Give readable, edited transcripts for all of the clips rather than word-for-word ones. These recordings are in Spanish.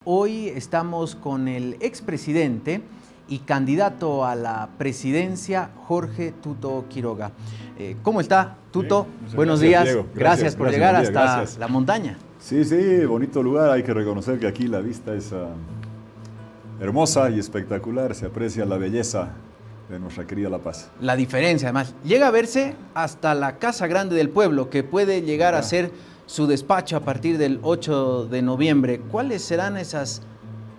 Hoy estamos con el expresidente y candidato a la presidencia, Jorge Tuto Quiroga. ¿Cómo está, Tuto? Bien, buenos gracias, días. Diego. Gracias por llegar buen día, hasta gracias. la montaña. Sí, sí, bonito lugar. Hay que reconocer que aquí la vista es hermosa y espectacular. Se aprecia la belleza de nuestra querida La Paz. La diferencia, además, llega a verse hasta la Casa Grande del Pueblo, que puede llegar a ser su despacho a partir del 8 de noviembre. ¿Cuáles serán esas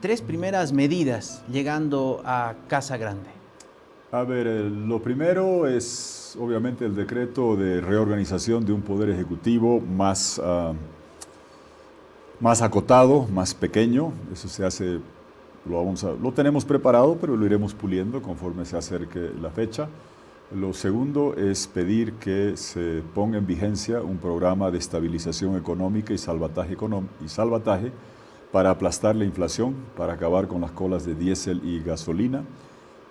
tres primeras medidas llegando a Casa Grande? A ver, lo primero es obviamente el decreto de reorganización de un poder ejecutivo más acotado, más pequeño. Eso se hace, lo tenemos preparado, pero lo iremos puliendo conforme se acerque la fecha. Lo segundo es pedir que se ponga en vigencia un programa de estabilización económica y salvataje para aplastar la inflación, para acabar con las colas de diésel y gasolina,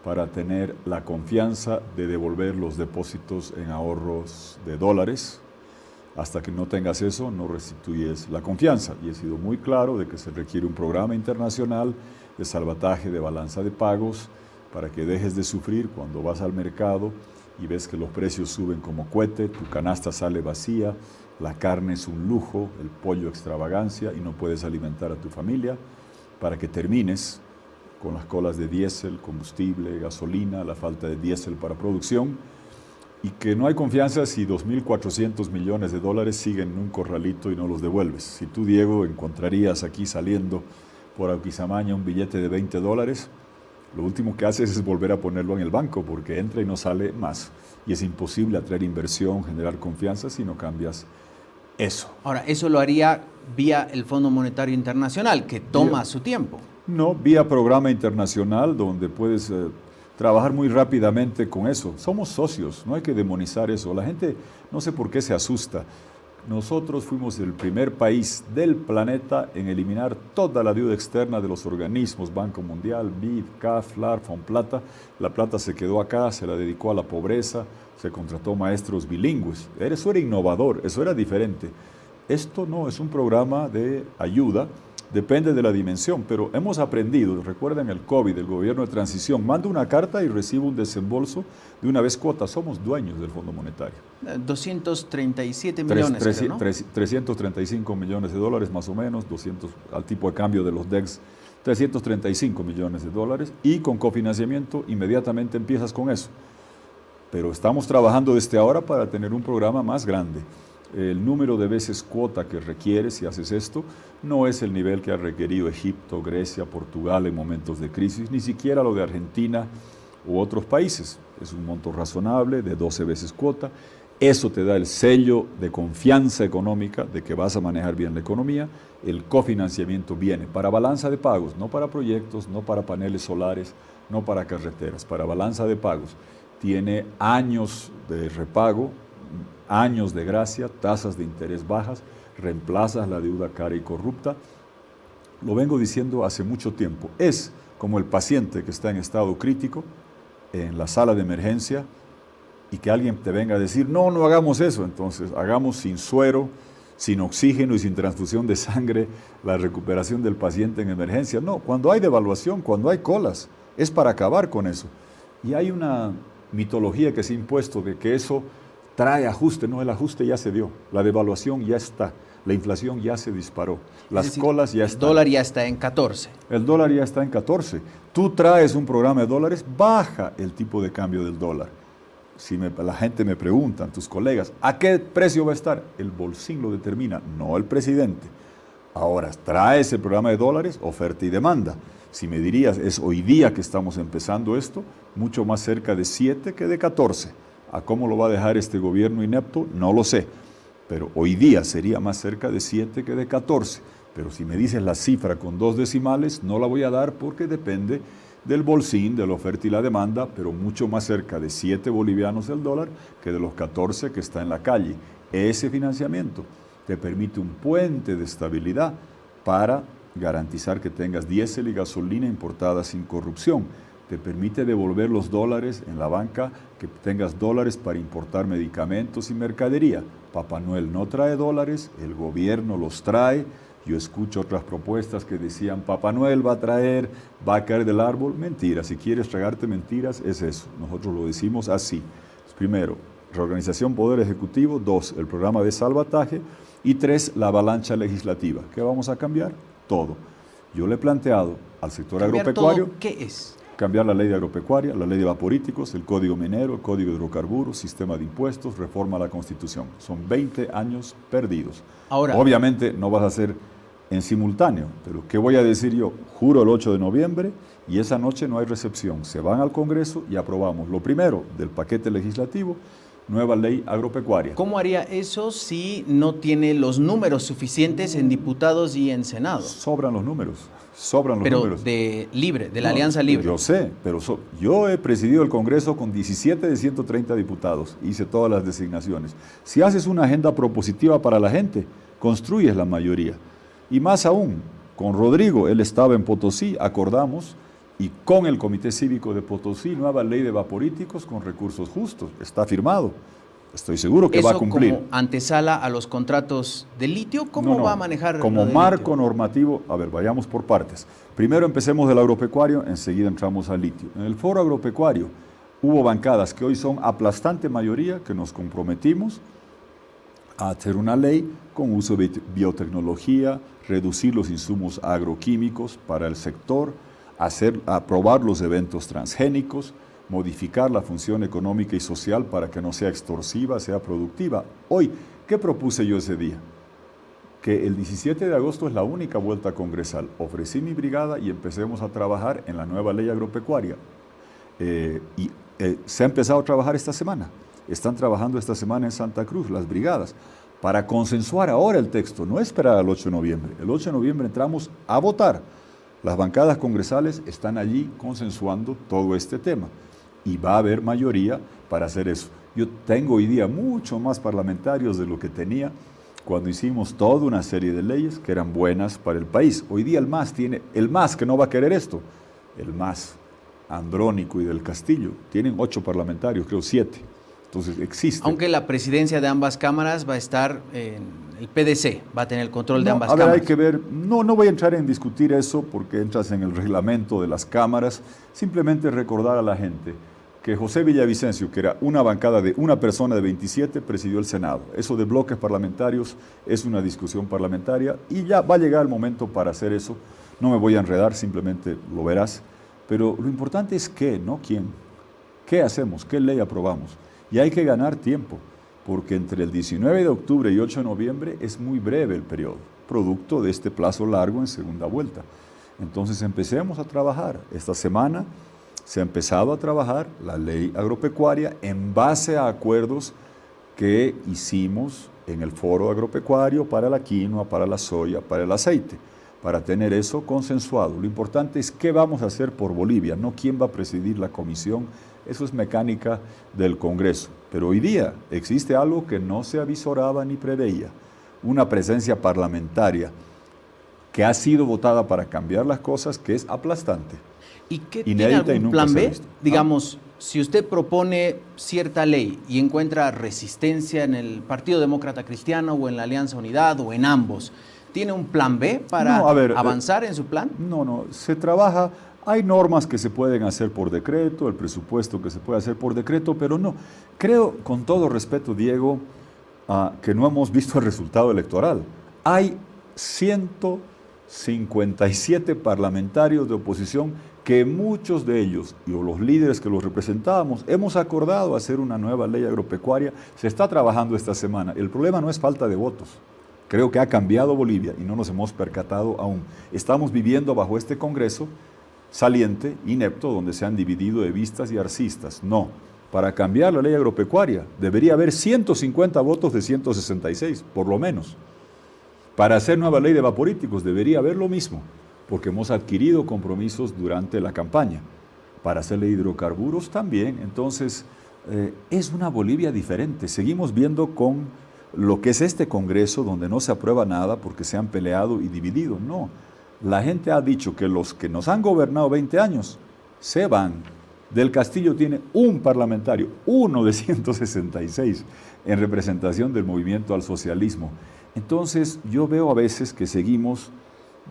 para tener la confianza de devolver los depósitos en ahorros de dólares. Hasta que no tengas eso, no restituyes la confianza. Y he sido muy claro de que se requiere un programa internacional de salvataje de balanza de pagos para que dejes de sufrir cuando vas al mercado y ves que los precios suben como cohete, tu canasta sale vacía, la carne es un lujo, el pollo extravagancia y no puedes alimentar a tu familia, para que termines con las colas de diésel, combustible, gasolina, la falta de diésel para producción, y que no hay confianza si 2.400 millones de dólares siguen en un corralito y no los devuelves. Si tú, Diego, encontrarías aquí saliendo por Aquisamaña un billete de $20, lo último que haces es volver a ponerlo en el banco porque entra y no sale más. Y es imposible atraer inversión, generar confianza si no cambias eso. Ahora, eso lo haría vía el Fondo Monetario Internacional, que toma su tiempo. No, vía programa internacional donde puedes trabajar muy rápidamente con eso. Somos socios, no hay que demonizar eso. La gente no sé por qué se asusta. Nosotros fuimos el primer país del planeta en eliminar toda la deuda externa de los organismos, Banco Mundial, BID, CAF, LAR, Fonplata. La plata se quedó acá, se la dedicó a la pobreza, se contrató maestros bilingües. Eso era innovador, eso era diferente. Esto no es un programa de ayuda, depende de la dimensión, pero hemos aprendido, recuerden el COVID, el gobierno de transición, manda una carta y recibe un desembolso de una vez cuota, somos dueños del Fondo Monetario. 237 millones, creo, ¿no? 335 millones de dólares más o menos, 200 al tipo de cambio de los DEX, 335 millones de dólares, y con cofinanciamiento inmediatamente empiezas con eso. Pero estamos trabajando desde ahora para tener un programa más grande. El número de veces cuota que requieres si haces esto no es el nivel que ha requerido Egipto, Grecia, Portugal en momentos de crisis, ni siquiera lo de Argentina u otros países. Es un monto razonable de 12 veces cuota. Eso te da el sello de confianza económica de que vas a manejar bien la economía. El cofinanciamiento viene para balanza de pagos, no para proyectos, no para paneles solares, no para carreteras, para balanza de pagos. Tiene años de repago, años de gracia, tasas de interés bajas, reemplazas la deuda cara y corrupta. Lo vengo diciendo hace mucho tiempo. Es como el paciente que está en estado crítico, en la sala de emergencia, y que alguien te venga a decir, no, no hagamos eso. Entonces, hagamos sin suero, sin oxígeno y sin transfusión de sangre la recuperación del paciente en emergencia. No, cuando hay devaluación, cuando hay colas, es para acabar con eso. Y hay una mitología que se ha impuesto de que eso trae ajuste. No, el ajuste ya se dio, la devaluación ya está, la inflación ya se disparó, las colas ya están. El dólar ya está en 14. El dólar ya está en 14. Tú traes un programa de dólares, baja el tipo de cambio del dólar. Si la gente me pregunta, tus colegas, ¿a qué precio va a estar? El bolsillo lo determina, no el presidente. Ahora, traes el programa de dólares, oferta y demanda. Si me dirías, es hoy día que estamos empezando esto, mucho más cerca de 7 que de 14. ¿A cómo lo va a dejar este gobierno inepto? No lo sé, pero hoy día sería más cerca de 7 que de 14. Pero si me dices la cifra con 2 decimales, no la voy a dar porque depende del bolsín, de la oferta y la demanda, pero mucho más cerca de 7 bolivianos el dólar que de los 14 que está en la calle. Ese financiamiento te permite un puente de estabilidad para garantizar que tengas diésel y gasolina importada sin corrupción. Te permite devolver los dólares en la banca, que tengas dólares para importar medicamentos y mercadería. Papá Noel no trae dólares, el gobierno los trae. Yo escucho otras propuestas que decían, Papá Noel va a traer, va a caer del árbol. Mentira, si quieres tragarte mentiras, es eso. Nosotros lo decimos así. Primero, reorganización Poder Ejecutivo. 2, el programa de salvataje. Y 3, la avalancha legislativa. ¿Qué vamos a cambiar? Todo. Yo le he planteado al sector agropecuario... Todo, ¿qué es? Cambiar la ley de agropecuaria, la ley de vaporíticos, el código minero, el código de hidrocarburos, sistema de impuestos, reforma a la Constitución. Son 20 años perdidos. Ahora, obviamente no vas a hacer en simultáneo, pero ¿qué voy a decir yo? Juro el 8 de noviembre y esa noche no hay recepción. Se van al Congreso y aprobamos lo primero del paquete legislativo, nueva ley agropecuaria. ¿Cómo haría eso si no tiene los números suficientes en diputados y en Senado? Sobran los números. Sobran los números. Pero de la Alianza Libre. Yo sé, pero yo he presidido el Congreso con 17 de 130 diputados, hice todas las designaciones. Si haces una agenda propositiva para la gente, construyes la mayoría. Y más aún, con Rodrigo, él estaba en Potosí, acordamos, y con el Comité Cívico de Potosí, nueva ley de vaporíticos con recursos justos, está firmado. Estoy seguro que va a cumplir. ¿Como antesala a los contratos de litio? ¿Cómo va a manejar? Como marco normativo, a ver, vayamos por partes. Primero empecemos del agropecuario, enseguida entramos al litio. En el foro agropecuario hubo bancadas que hoy son aplastante mayoría, que nos comprometimos a hacer una ley con uso de biotecnología, reducir los insumos agroquímicos para el sector, aprobar los eventos transgénicos, modificar la función económica y social para que no sea extorsiva, sea productiva. Hoy, ¿qué propuse yo ese día? Que el 17 de agosto es la única vuelta congresal. Ofrecí mi brigada y empecemos a trabajar en la nueva ley agropecuaria. Se ha empezado a trabajar esta semana. Están trabajando esta semana en Santa Cruz, las brigadas, para consensuar ahora el texto, no esperar al 8 de noviembre. El 8 de noviembre entramos a votar. Las bancadas congresales están allí consensuando todo este tema. Y va a haber mayoría para hacer eso. Yo tengo hoy día mucho más parlamentarios de lo que tenía cuando hicimos toda una serie de leyes que eran buenas para el país. Hoy día el MAS que no va a querer esto, el MAS, Andrónico y del Castillo, tienen 8 parlamentarios, creo 7. Entonces existe. Aunque la presidencia de ambas cámaras va a estar en el PDC, va a tener el control de ambas cámaras. A ver, cámaras. hay que ver, no voy a entrar en discutir eso porque entras en el reglamento de las cámaras. Simplemente recordar a la gente que José Villavicencio, que era una bancada de una persona de 27, presidió el Senado. Eso de bloques parlamentarios es una discusión parlamentaria y ya va a llegar el momento para hacer eso. No me voy a enredar, simplemente lo verás. Pero lo importante es qué, no quién. ¿Qué hacemos? ¿Qué ley aprobamos? Y hay que ganar tiempo, porque entre el 19 de octubre y 8 de noviembre es muy breve el periodo, producto de este plazo largo en segunda vuelta. Entonces empecemos a trabajar. Esta semana se ha empezado a trabajar la ley agropecuaria en base a acuerdos que hicimos en el foro agropecuario para la quinoa, para la soya, para el aceite, para tener eso consensuado. Lo importante es qué vamos a hacer por Bolivia, no quién va a presidir la comisión. Eso es mecánica del Congreso. Pero hoy día existe algo que no se avisoraba ni preveía, una presencia parlamentaria que ha sido votada para cambiar las cosas, que es aplastante. ¿Y qué tiene algún plan B? Digamos, si usted propone cierta ley y encuentra resistencia en el Partido Demócrata Cristiano o en la Alianza Unidad o en ambos, ¿tiene un plan B para avanzar en su plan? No, se trabaja. Hay normas que se pueden hacer por decreto, el presupuesto que se puede hacer por decreto, pero no. Creo, con todo respeto, Diego, que no hemos visto el resultado electoral. Hay 157 parlamentarios de oposición que muchos de ellos, y los líderes que los representábamos, hemos acordado hacer una nueva ley agropecuaria. Se está trabajando esta semana. El problema no es falta de votos. Creo que ha cambiado Bolivia y no nos hemos percatado aún. Estamos viviendo bajo este Congreso saliente, inepto, donde se han dividido evistas y arcistas. No, para cambiar la ley agropecuaria debería haber 150 votos de 166, por lo menos. Para hacer nueva ley de vaporíticos debería haber lo mismo, porque hemos adquirido compromisos durante la campaña. Para hacer ley de hidrocarburos también. Entonces, es una Bolivia diferente. Seguimos viendo con lo que es este Congreso, donde no se aprueba nada porque se han peleado y dividido. No. La gente ha dicho que los que nos han gobernado 20 años se van. Del Castillo tiene un parlamentario, uno de 166, en representación del movimiento al socialismo. Entonces yo veo a veces que seguimos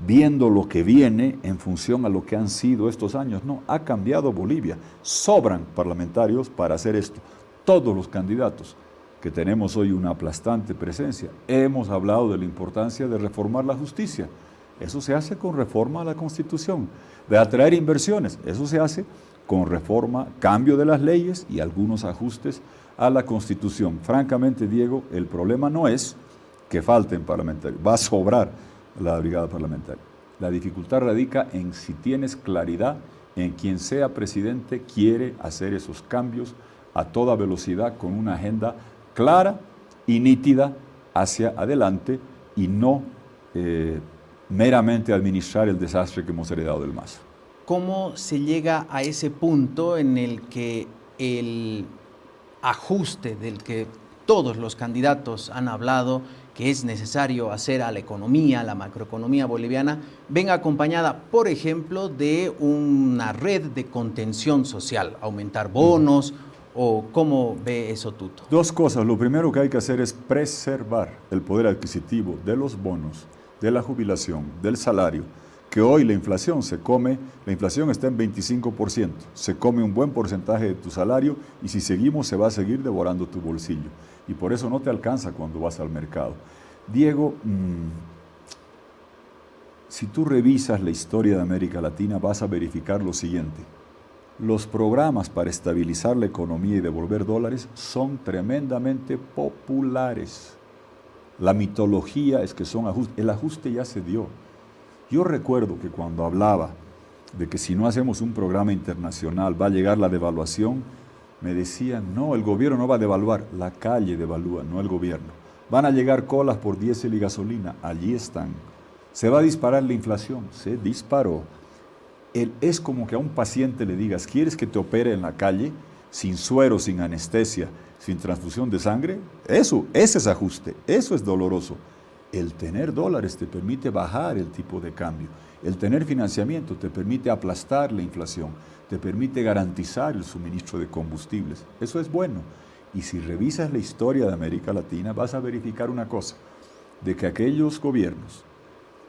viendo lo que viene en función a lo que han sido estos años. No, ha cambiado Bolivia. Sobran parlamentarios para hacer esto. Todos los candidatos que tenemos hoy una aplastante presencia. Hemos hablado de la importancia de reformar la justicia. Eso se hace con reforma a la Constitución. De atraer inversiones. Eso se hace con reforma, cambio de las leyes y algunos ajustes a la Constitución. Francamente, Diego, el problema no es que falten parlamentarios. Va a sobrar la brigada parlamentaria. La dificultad radica en si tienes claridad en quien sea presidente quiere hacer esos cambios a toda velocidad con una agenda clara y nítida hacia adelante y no meramente administrar el desastre que hemos heredado del MAS. ¿Cómo se llega a ese punto en el que el ajuste del que todos los candidatos han hablado, que es necesario hacer a la economía, a la macroeconomía boliviana, venga acompañada, por ejemplo, de una red de contención social, aumentar bonos o cómo ve eso Tuto? Dos cosas. Lo primero que hay que hacer es preservar el poder adquisitivo de los bonos, de la jubilación, del salario, que hoy la inflación la inflación está en 25%, se come un buen porcentaje de tu salario y si seguimos se va a seguir devorando tu bolsillo y por eso no te alcanza cuando vas al mercado. Diego, si tú revisas la historia de América Latina vas a verificar lo siguiente. Los programas para estabilizar la economía y devolver dólares son tremendamente populares. La mitología es que son ajustes, el ajuste ya se dio. Yo recuerdo que cuando hablaba de que si no hacemos un programa internacional va a llegar la devaluación, me decían, no, el gobierno no va a devaluar, la calle devalúa, no el gobierno. Van a llegar colas por diésel y gasolina, allí están. Se va a disparar la inflación, se disparó. Es como que a un paciente le digas, ¿quieres que te opere en la calle, sin suero, sin anestesia, sin transfusión de sangre? Ese es ajuste, eso es doloroso. El tener dólares te permite bajar el tipo de cambio. El tener financiamiento te permite aplastar la inflación, te permite garantizar el suministro de combustibles. Eso es bueno. Y si revisas la historia de América Latina, vas a verificar una cosa, de que aquellos gobiernos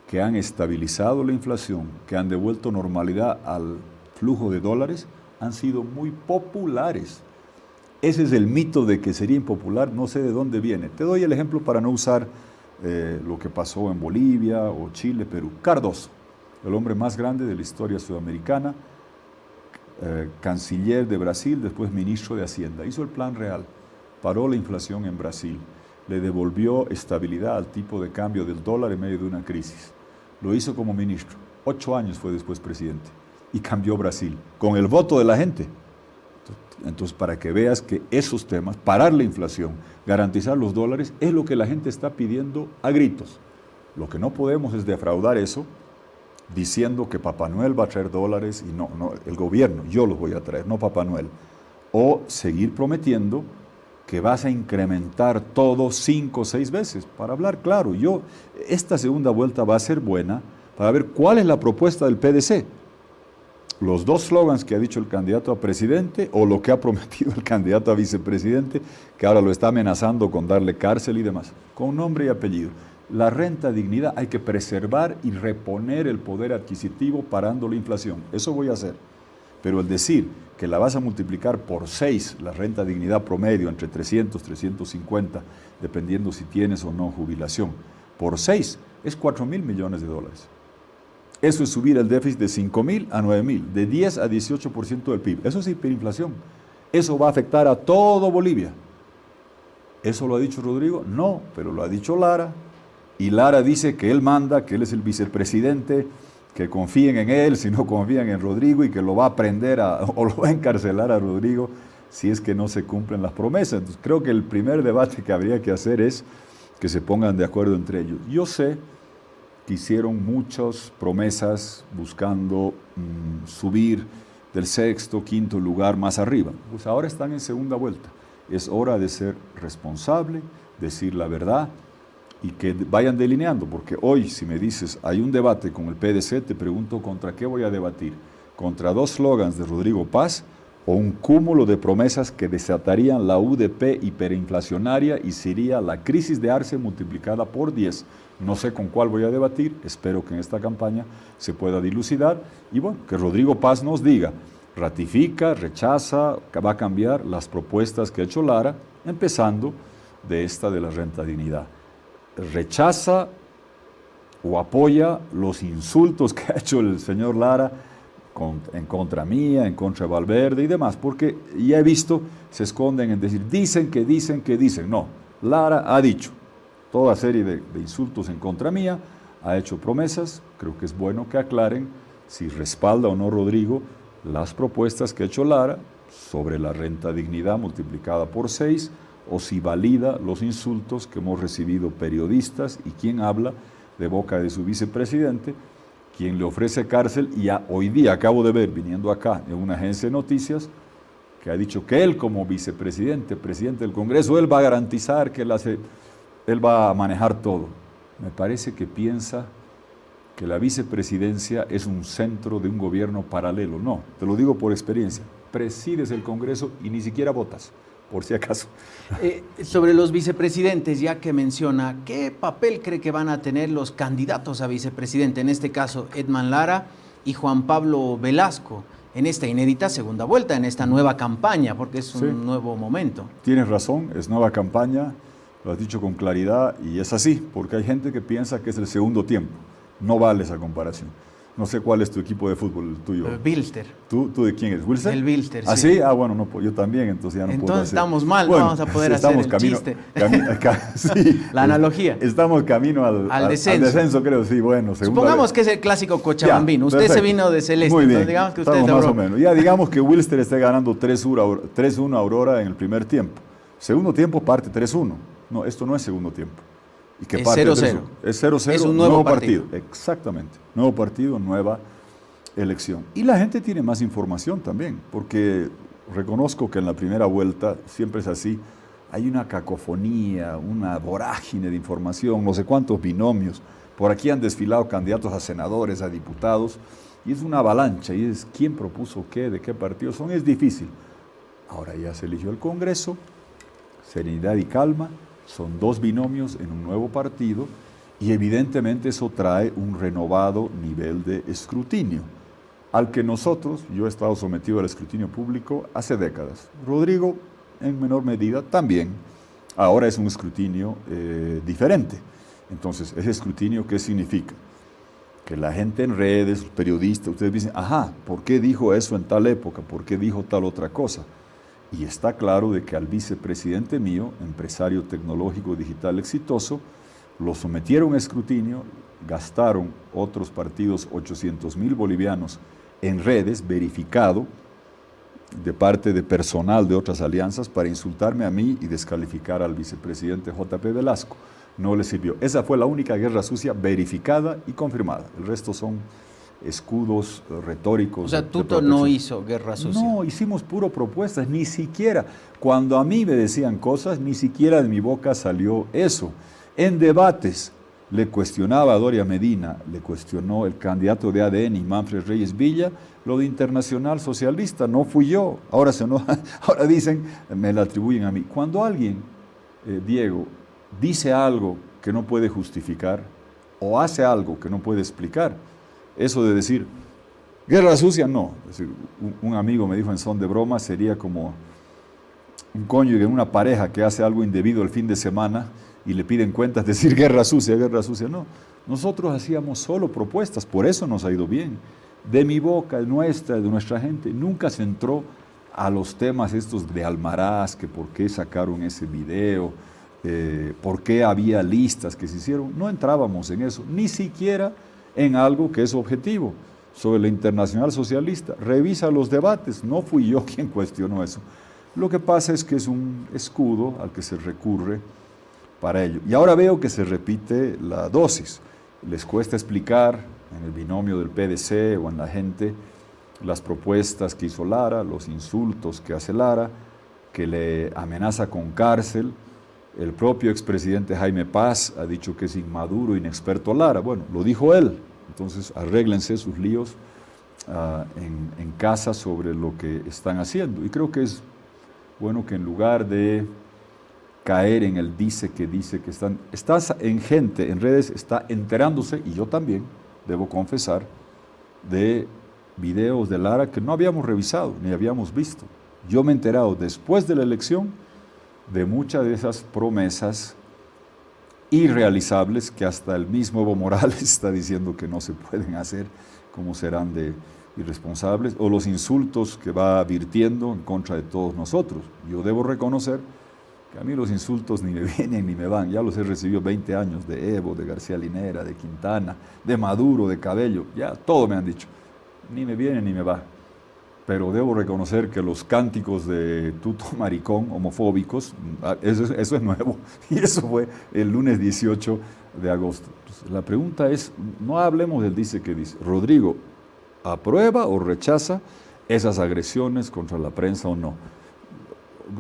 que han estabilizado la inflación, que han devuelto normalidad al flujo de dólares, han sido muy populares. Ese es el mito de que sería impopular, no sé de dónde viene. Te doy el ejemplo para no usar lo que pasó en Bolivia o Chile, Perú. Cardoso, el hombre más grande de la historia sudamericana, canciller de Brasil, después ministro de Hacienda. Hizo el plan real, paró la inflación en Brasil, le devolvió estabilidad al tipo de cambio del dólar en medio de una crisis. Lo hizo como ministro. 8 años fue después presidente y cambió Brasil con el voto de la gente. Entonces, para que veas que esos temas, parar la inflación, garantizar los dólares, es lo que la gente está pidiendo a gritos. Lo que no podemos es defraudar eso diciendo que Papá Noel va a traer dólares y no, el gobierno, yo los voy a traer, no Papá Noel. O seguir prometiendo que vas a incrementar todo 5 o 6 veces. Para hablar claro, esta segunda vuelta va a ser buena para ver cuál es la propuesta del PDC. Los 2 slogans que ha dicho el candidato a presidente o lo que ha prometido el candidato a vicepresidente, que ahora lo está amenazando con darle cárcel y demás, con nombre y apellido. La renta dignidad hay que preservar y reponer el poder adquisitivo parando la inflación. Eso voy a hacer. Pero el decir que la vas a multiplicar por 6, la renta dignidad promedio, entre 300, 350, dependiendo si tienes o no jubilación, por 6 es 4.000 millones de dólares. Eso es subir el déficit de 5.000 a 9.000, de 10 a 18% del PIB. Eso es hiperinflación. Eso va a afectar a todo Bolivia. ¿Eso lo ha dicho Rodrigo? No, pero lo ha dicho Lara. Y Lara dice que él manda, que él es el vicepresidente, que confíen en él, si no confían en Rodrigo, y que lo va a prender o lo va a encarcelar a Rodrigo si es que no se cumplen las promesas. Entonces creo que el primer debate que habría que hacer es que se pongan de acuerdo entre ellos. Yo sé que hicieron muchas promesas buscando subir del 6º, 5º lugar más arriba. Pues ahora están en segunda vuelta. Es hora de ser responsable, decir la verdad y que vayan delineando, porque hoy si me dices hay un debate con el PDC, te pregunto contra qué voy a debatir, contra 2 slogans de Rodrigo Paz o un cúmulo de promesas que desatarían la UDP hiperinflacionaria y sería la crisis de Arce multiplicada por 10. No sé con cuál voy a debatir, espero que en esta campaña se pueda dilucidar y bueno, que Rodrigo Paz nos diga, ratifica, rechaza, va a cambiar las propuestas que ha hecho Lara, empezando de esta de la renta dignidad. Rechaza o apoya los insultos que ha hecho el señor Lara en contra mía, en contra de Valverde y demás, porque ya he visto, se esconden en decir, dicen que dicen que dicen. No, Lara ha dicho toda serie de insultos en contra mía, ha hecho promesas, creo que es bueno que aclaren si respalda o no Rodrigo las propuestas que ha hecho Lara sobre la renta dignidad multiplicada por 6, o si valida los insultos que hemos recibido periodistas y quien habla de boca de su vicepresidente, quien le ofrece cárcel, y hoy día acabo de ver, viniendo acá en una agencia de noticias, que ha dicho que él como vicepresidente, presidente del Congreso, él va a garantizar que él va a manejar todo. Me parece que piensa que la vicepresidencia es un centro de un gobierno paralelo. No, te lo digo por experiencia. Presides el Congreso y ni siquiera votas, por si acaso. Sobre los vicepresidentes, ya que menciona, ¿qué papel cree que van a tener los candidatos a vicepresidente? En este caso, Edman Lara y Juan Pablo Velasco, en esta inédita segunda vuelta, en esta nueva campaña, porque es un nuevo momento. Tienes razón, es nueva campaña, lo has dicho con claridad, y es así, porque hay gente que piensa que es el segundo tiempo. No vale esa comparación. No sé cuál es tu equipo de fútbol, el tuyo. Bilster. ¿Tú de quién eres? ¿Wilster? El Bilster, sí. ¿Ah, sí? Ah, bueno, no, yo también, entonces ya no puedo hacer. Entonces estamos mal, bueno, no vamos a poder hacer el chiste. Sí, la analogía. Estamos camino al descenso, creo, sí, bueno. Supongamos que es el clásico cochabambino. Usted se vino de Celeste, muy bien, entonces digamos que usted es de más Europa. o menos. Ya digamos que Wilster esté ganando 3-1 a Aurora en el primer tiempo. Segundo tiempo parte 3-1. No, esto no es segundo tiempo. Y que es parte 0-0. Es 0-0, es un nuevo partido. Exactamente. Nuevo partido, nueva elección. Y la gente tiene más información también, porque reconozco que en la primera vuelta siempre es así, hay una cacofonía, una vorágine de información, no sé cuántos binomios, por aquí han desfilado candidatos a senadores, a diputados, y es una avalancha, y es quién propuso qué, de qué partido son, es difícil. Ahora ya se eligió el Congreso, serenidad y calma, son dos binomios en un nuevo partido, y evidentemente eso trae un renovado nivel de escrutinio, al que nosotros, yo he estado sometido al escrutinio público hace décadas. Rodrigo, en menor medida, también. Ahora es un escrutinio diferente. Entonces, ese escrutinio, ¿qué significa? Que la gente en redes, los periodistas, ustedes dicen, ajá, ¿por qué dijo eso en tal época? ¿Por qué dijo tal otra cosa? Y está claro de que al vicepresidente mío, empresario tecnológico digital exitoso, lo sometieron a escrutinio, gastaron otros partidos 800,000 bolivianos en redes, verificado, de parte de personal de otras alianzas, para insultarme a mí y descalificar al vicepresidente J.P. Velasco. No le sirvió. Esa fue la única guerra sucia verificada y confirmada. El resto son escudos retóricos. O sea, Tuto no hizo guerra sucia. No, hicimos puro propuestas, ni siquiera. Cuando a mí me decían cosas, ni siquiera de mi boca salió eso. En debates le cuestionaba a Doria Medina, le cuestionó el candidato de ADN, Manfred Reyes Villa, lo de Internacional Socialista, no fui yo. Ahora ahora dicen, me la atribuyen a mí. Cuando alguien, Diego, dice algo que no puede justificar o hace algo que no puede explicar, eso de decir, guerra sucia, no. Es decir, un amigo me dijo en son de broma, sería como un cónyuge, una pareja que hace algo indebido el fin de semana y le piden cuentas, decir guerra sucia, no. Nosotros hacíamos solo propuestas, por eso nos ha ido bien. De mi boca, de nuestra gente, nunca se entró a los temas estos de Almaraz, que por qué sacaron ese video, por qué había listas que se hicieron. No entrábamos en eso, ni siquiera en algo que es objetivo, sobre la Internacional Socialista. Revisa los debates, no fui yo quien cuestionó eso. Lo que pasa es que es un escudo al que se recurre para ello. Y ahora veo que se repite la dosis. Les cuesta explicar en el binomio del PDC o en la gente las propuestas que hizo Lara, los insultos que hace Lara, que le amenaza con cárcel. El propio expresidente Jaime Paz ha dicho que es inmaduro, inexperto Lara. Bueno, lo dijo él. Entonces arréglense sus líos en casa sobre lo que están haciendo. Y creo que es bueno que en lugar de caer en el dice que estás en gente, en redes, está enterándose, y yo también, debo confesar, de videos de Lara que no habíamos revisado ni habíamos visto. Yo me he enterado después de la elección de muchas de esas promesas irrealizables que hasta el mismo Evo Morales está diciendo que no se pueden hacer, como serán de irresponsables, o los insultos que va virtiendo en contra de todos nosotros. Yo debo reconocer que a mí los insultos ni me vienen ni me van, ya los he recibido 20 años de Evo, de García Linera, de Quintana, de Maduro, de Cabello, ya todo me han dicho, ni me viene ni me va. Pero debo reconocer que los cánticos de tuto maricón homofóbicos, eso es nuevo, y eso fue el lunes 18 de agosto. Entonces, la pregunta es, no hablemos del dice que dice. Rodrigo, ¿aprueba o rechaza esas agresiones contra la prensa o no?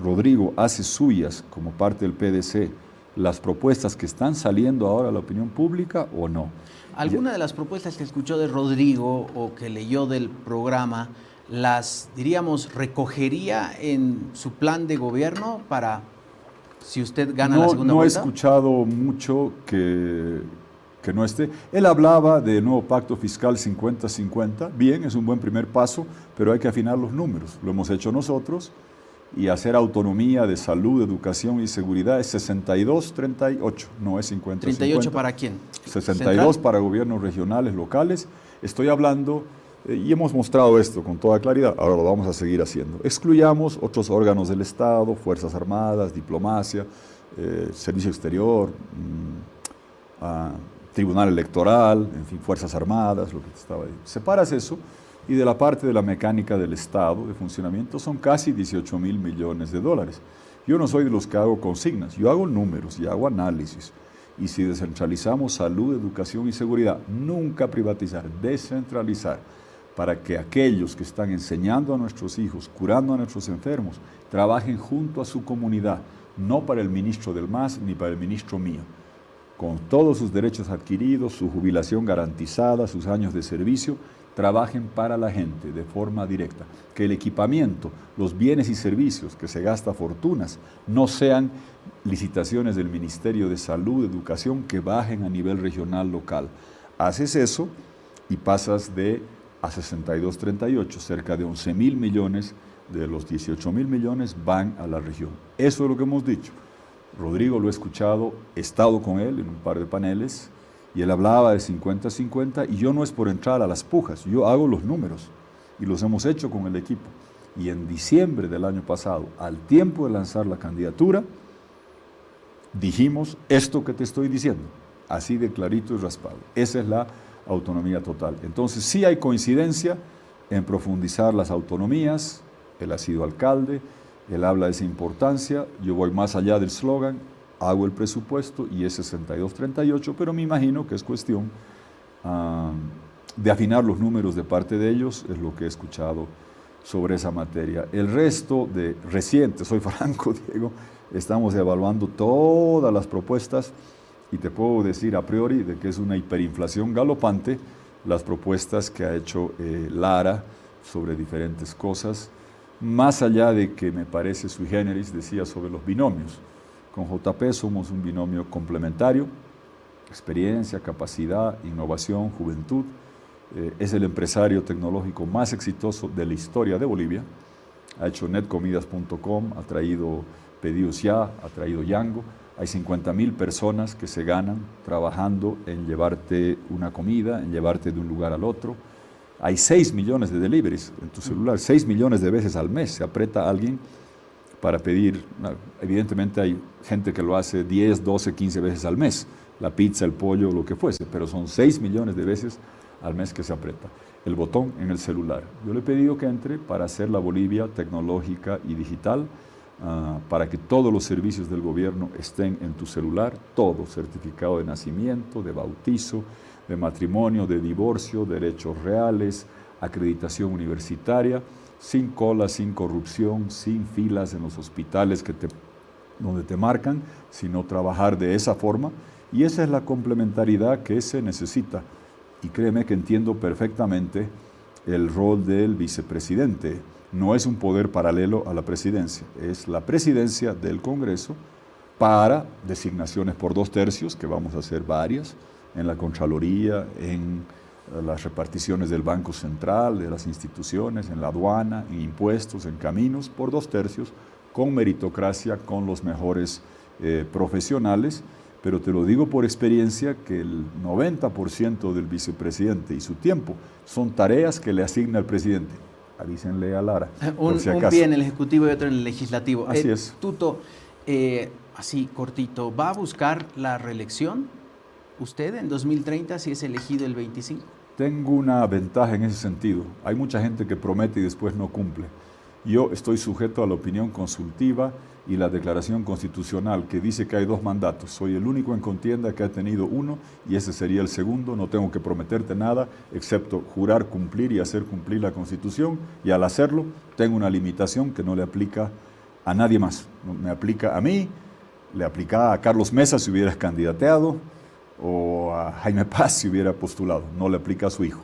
Rodrigo hace suyas, como parte del PDC, las propuestas que están saliendo ahora a la opinión pública o no. ¿Alguna de las propuestas que escuchó de Rodrigo o que leyó del programa las, diríamos, recogería en su plan de gobierno para si usted gana la segunda vuelta? No he escuchado mucho que no esté. Él hablaba del nuevo pacto fiscal 50-50. Bien, es un buen primer paso, pero hay que afinar los números. Lo hemos hecho nosotros, y hacer autonomía de salud, educación y seguridad es 62-38, no es 50-50. ¿38 para quién? 62 ¿Central? Para gobiernos regionales, locales. Estoy hablando, y hemos mostrado esto con toda claridad, ahora lo vamos a seguir haciendo. Excluyamos otros órganos del Estado, Fuerzas Armadas, diplomacia, Servicio Exterior, Tribunal Electoral, en fin, Fuerzas Armadas, lo que te estaba diciendo. Separas eso, y de la parte de la mecánica del Estado, de funcionamiento, son casi 18.000 millones de dólares. Yo no soy de los que hago consignas, yo hago números y hago análisis. Y si descentralizamos salud, educación y seguridad, nunca privatizar, descentralizar, para que aquellos que están enseñando a nuestros hijos, curando a nuestros enfermos, trabajen junto a su comunidad, no para el ministro del MAS ni para el ministro mío, con todos sus derechos adquiridos, su jubilación garantizada, sus años de servicio, trabajen para la gente de forma directa. Que el equipamiento, los bienes y servicios que se gasta fortunas, no sean licitaciones del Ministerio de Salud, Educación, que bajen a nivel regional, local. Haces eso y pasas a 62-38, cerca de 11.000 millones de los 18.000 millones van a la región. Eso es lo que hemos dicho. Rodrigo lo he escuchado, he estado con él en un par de paneles, y él hablaba de 50-50, y yo no es por entrar a las pujas, yo hago los números, y los hemos hecho con el equipo. Y en diciembre del año pasado, al tiempo de lanzar la candidatura, dijimos esto que te estoy diciendo, así de clarito y raspado. Esa es la autonomía total. Entonces sí hay coincidencia en profundizar las autonomías. Él ha sido alcalde, él habla de esa importancia, yo voy más allá del slogan, hago el presupuesto y es 62-38, pero me imagino que es cuestión de afinar los números de parte de ellos, es lo que he escuchado sobre esa materia. El resto de reciente, soy franco, Diego, estamos evaluando todas las propuestas y te puedo decir a priori de que es una hiperinflación galopante las propuestas que ha hecho Lara sobre diferentes cosas, más allá de que me parece sui generis, decía sobre los binomios. Con JP somos un binomio complementario, experiencia, capacidad, innovación, juventud. Es el empresario tecnológico más exitoso de la historia de Bolivia. Ha hecho netcomidas.com, ha traído Pedidos Ya, ha traído Yango. Hay 50.000 personas que se ganan trabajando en llevarte una comida, en llevarte de un lugar al otro. Hay 6 millones de deliveries en tu celular, 6 millones de veces al mes se aprieta alguien para pedir. Evidentemente hay gente que lo hace 10, 12, 15 veces al mes, la pizza, el pollo, lo que fuese, pero son 6 millones de veces al mes que se aprieta el botón en el celular. Yo le he pedido que entre para hacer la Bolivia tecnológica y digital, para que todos los servicios del gobierno estén en tu celular, todo, certificado de nacimiento, de bautizo, de matrimonio, de divorcio, derechos reales, acreditación universitaria, sin cola, sin corrupción, sin filas en los hospitales donde te marcan, sino trabajar de esa forma. Y esa es la complementariedad que se necesita. Y créeme que entiendo perfectamente el rol del vicepresidente. No es un poder paralelo a la presidencia, es la presidencia del Congreso para designaciones por 2/3, que vamos a hacer varias, en la Contraloría, en las reparticiones del Banco Central, de las instituciones, en la aduana, en impuestos, en caminos, por 2/3, con meritocracia, con los mejores profesionales, pero te lo digo por experiencia que el 90% del vicepresidente y su tiempo son tareas que le asigna el presidente. Avísenle a Lara, un pie en el Ejecutivo y otro en el Legislativo. Así es. Tuto, así cortito, ¿va a buscar la reelección usted en 2030 si es elegido el 25? Tengo una ventaja en ese sentido. Hay mucha gente que promete y después no cumple. Yo estoy sujeto a la opinión consultiva y la declaración constitucional que dice que hay 2 mandatos. Soy el único en contienda que ha tenido uno y ese sería el segundo. No tengo que prometerte nada excepto jurar cumplir y hacer cumplir la Constitución, y al hacerlo tengo una limitación que no le aplica a nadie más. Me aplica a mí, le aplica a Carlos Mesa si hubiera candidateado o a Jaime Paz si hubiera postulado. No le aplica a su hijo.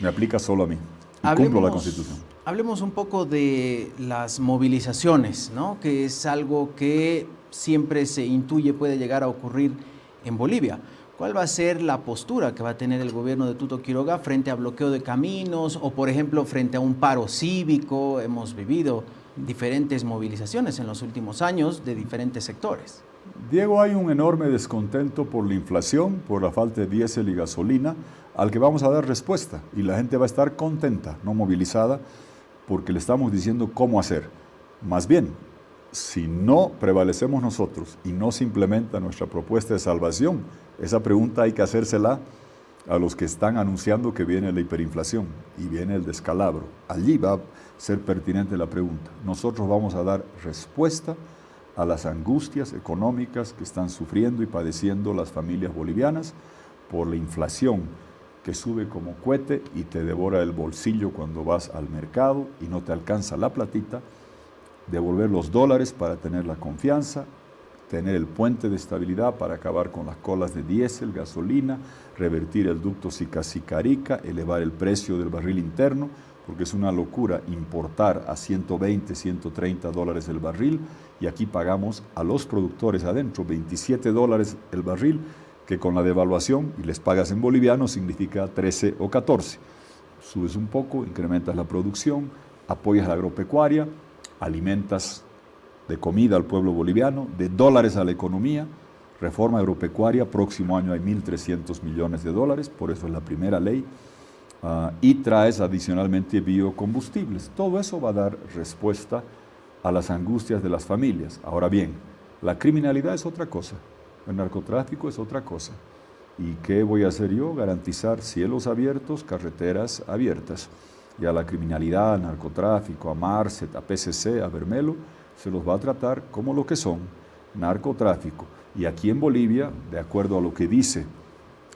Me aplica solo a mí. Y cumplo la Constitución. Hablemos un poco de las movilizaciones, ¿no? Que es algo que siempre se intuye puede llegar a ocurrir en Bolivia. ¿Cuál va a ser la postura que va a tener el gobierno de Tuto Quiroga frente a bloqueo de caminos o, por ejemplo, frente a un paro cívico? Hemos vivido diferentes movilizaciones en los últimos años de diferentes sectores. Diego, hay un enorme descontento por la inflación, por la falta de diésel y gasolina, al que vamos a dar respuesta, y la gente va a estar contenta, no movilizada, porque le estamos diciendo cómo hacer. Más bien, si no prevalecemos nosotros y no se implementa nuestra propuesta de salvación, esa pregunta hay que hacérsela a los que están anunciando que viene la hiperinflación y viene el descalabro. Allí va a ser pertinente la pregunta. Nosotros vamos a dar respuesta a las angustias económicas que están sufriendo y padeciendo las familias bolivianas por la inflación que sube como cohete y te devora el bolsillo cuando vas al mercado y no te alcanza la platita, devolver los dólares para tener la confianza, tener el puente de estabilidad para acabar con las colas de diésel, gasolina, revertir el ducto Sica-Sicarica, elevar el precio del barril interno, porque es una locura importar a 120, 130 dólares el barril, y aquí pagamos a los productores adentro 27 dólares el barril, que con la devaluación, y les pagas en boliviano, significa 13 o 14. Subes un poco, incrementas la producción, apoyas la agropecuaria, alimentas de comida al pueblo boliviano, de dólares a la economía, reforma agropecuaria, próximo año hay 1.300 millones de dólares, por eso es la primera ley, y traes adicionalmente biocombustibles. Todo eso va a dar respuesta a las angustias de las familias. Ahora bien, la criminalidad es otra cosa, el narcotráfico es otra cosa. ¿Y qué voy a hacer yo? Garantizar cielos abiertos, carreteras abiertas. Y a la criminalidad, al narcotráfico, a Marcet, a PCC, a Bermelo, se los va a tratar como lo que son, narcotráfico. Y aquí en Bolivia, de acuerdo a lo que dice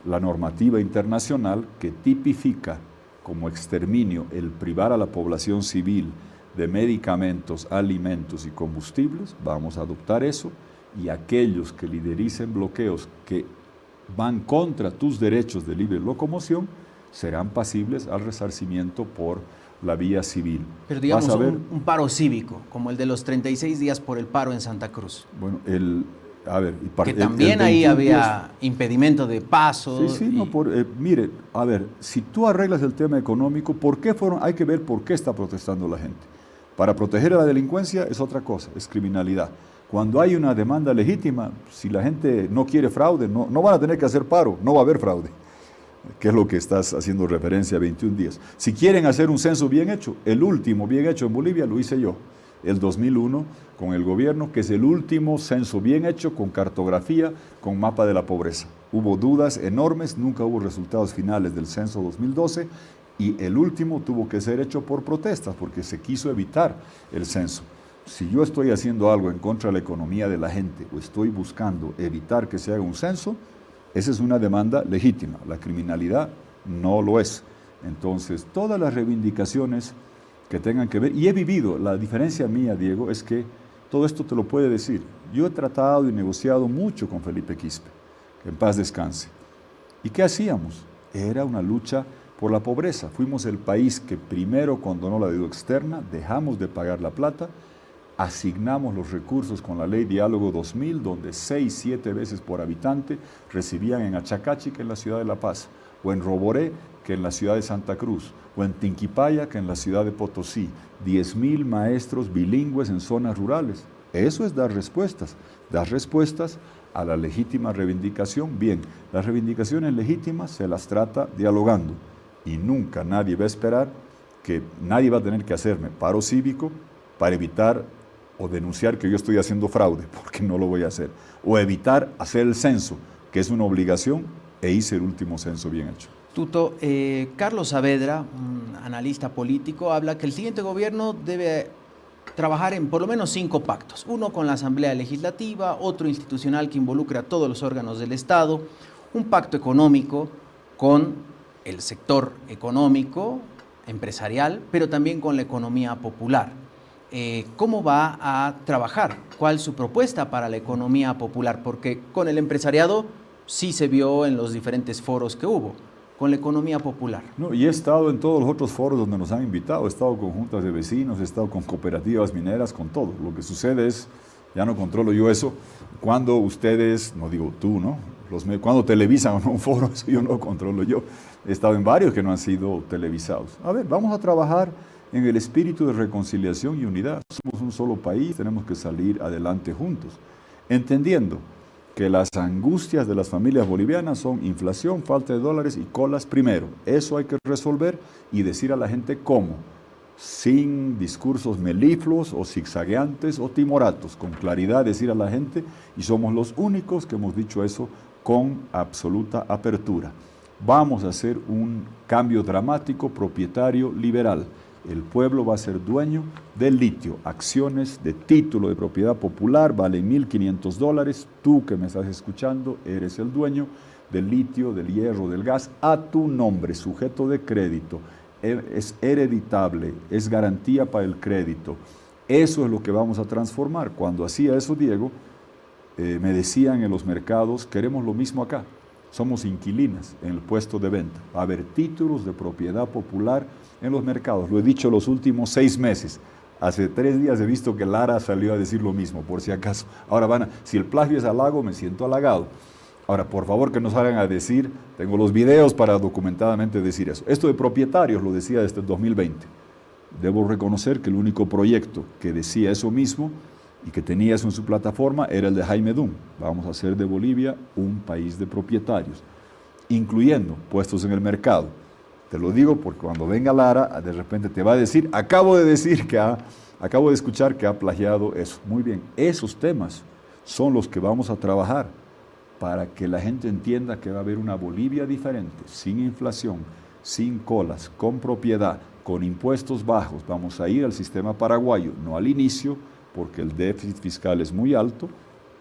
la normativa internacional, que tipifica como exterminio el privar a la población civil de medicamentos, alimentos y combustibles, vamos a adoptar eso, y aquellos que lidericen bloqueos que van contra tus derechos de libre locomoción serán pasibles al resarcimiento por la vía civil. Pero digamos un paro cívico, como el de los 36 días por el paro en Santa Cruz. Bueno, que también ahí había impedimento de pasos. Sí, no, mire, a ver, si tú arreglas el tema económico, hay que ver por qué está protestando la gente. Para proteger a la delincuencia es otra cosa, es criminalidad. Cuando hay una demanda legítima, si la gente no quiere fraude, no van a tener que hacer paro, no va a haber fraude, que es lo que estás haciendo referencia a 21 días. Si quieren hacer un censo bien hecho, el último bien hecho en Bolivia lo hice yo, el 2001, con el gobierno, que es el último censo bien hecho, con cartografía, con mapa de la pobreza. Hubo dudas enormes, nunca hubo resultados finales del censo 2012, y el último tuvo que ser hecho por protestas, porque se quiso evitar el censo. Si yo estoy haciendo algo en contra de la economía de la gente o estoy buscando evitar que se haga un censo, esa es una demanda legítima. La criminalidad no lo es. Entonces, todas las reivindicaciones que tengan que ver, y he vivido, la diferencia mía, Diego, es que todo esto te lo puede decir. Yo he tratado y negociado mucho con Felipe Quispe, que en paz descanse. ¿Y qué hacíamos? Era una lucha por la pobreza. Fuimos el país que primero condonó la deuda externa, dejamos de pagar la plata, asignamos los recursos con la ley Diálogo 2000, donde 6, 7 veces por habitante recibían en Achacachi, que en la ciudad de La Paz, o en Roboré, que en la ciudad de Santa Cruz, o en Tinquipaya, que en la ciudad de Potosí. 10,000 maestros bilingües en zonas rurales. Eso es dar respuestas a la legítima reivindicación. Bien, las reivindicaciones legítimas se las trata dialogando, y nunca nadie va a esperar que nadie va a tener que hacerme paro cívico para evitar o denunciar que yo estoy haciendo fraude, porque no lo voy a hacer, o evitar hacer el censo, que es una obligación, e hice el último censo bien hecho. Tuto, Carlos Saavedra, un analista político, habla que el siguiente gobierno debe trabajar en por lo menos 5 pactos. Uno con la Asamblea Legislativa, otro institucional que involucre a todos los órganos del Estado, un pacto económico con el sector económico, empresarial, pero también con la economía popular. ¿Cómo va a trabajar? ¿Cuál es su propuesta para la economía popular? Porque con el empresariado sí se vio en los diferentes foros que hubo. Con la economía popular. No, y he estado en todos los otros foros donde nos han invitado, he estado con juntas de vecinos, he estado con cooperativas mineras, con todo. Lo que sucede es, ya no controlo yo eso, cuando ustedes, no digo tú, ¿no? Cuando televisan un foro, eso yo no lo controlo yo. He estado en varios que no han sido televisados. A ver, vamos a trabajar en el espíritu de reconciliación y unidad. Somos un solo país, tenemos que salir adelante juntos, entendiendo que las angustias de las familias bolivianas son inflación, falta de dólares y colas primero. Eso hay que resolver y decir a la gente cómo, sin discursos melifluos o zigzagueantes o timoratos, con claridad decir a la gente, y somos los únicos que hemos dicho eso con absoluta apertura. Vamos a hacer un cambio dramático, propietario, liberal. El pueblo va a ser dueño del litio. Acciones de título de propiedad popular valen $1,500. Tú que me estás escuchando eres el dueño del litio, del hierro, del gas, a tu nombre, sujeto de crédito. Es hereditable, es garantía para el crédito. Eso es lo que vamos a transformar. Cuando hacía eso, Diego, me decían en los mercados, queremos lo mismo acá. Somos inquilinas en el puesto de venta. Va a haber títulos de propiedad popular en los mercados. Lo he dicho los últimos 6 meses. Hace 3 días he visto que Lara salió a decir lo mismo, por si acaso. Ahora si el plagio es halago, me siento halagado. Ahora, por favor, que no salgan a decir, tengo los videos para documentadamente decir eso. Esto de propietarios lo decía desde el 2020. Debo reconocer que el único proyecto que decía eso mismo y que tenía eso en su plataforma era el de Jaime Dum. Vamos a hacer de Bolivia un país de propietarios, incluyendo puestos en el mercado. Te lo digo porque cuando venga Lara, de repente te va a decir, acabo de escuchar que ha plagiado eso. Muy bien, esos temas son los que vamos a trabajar para que la gente entienda que va a haber una Bolivia diferente, sin inflación, sin colas, con propiedad, con impuestos bajos. Vamos a ir al sistema paraguayo, no al inicio, porque el déficit fiscal es muy alto,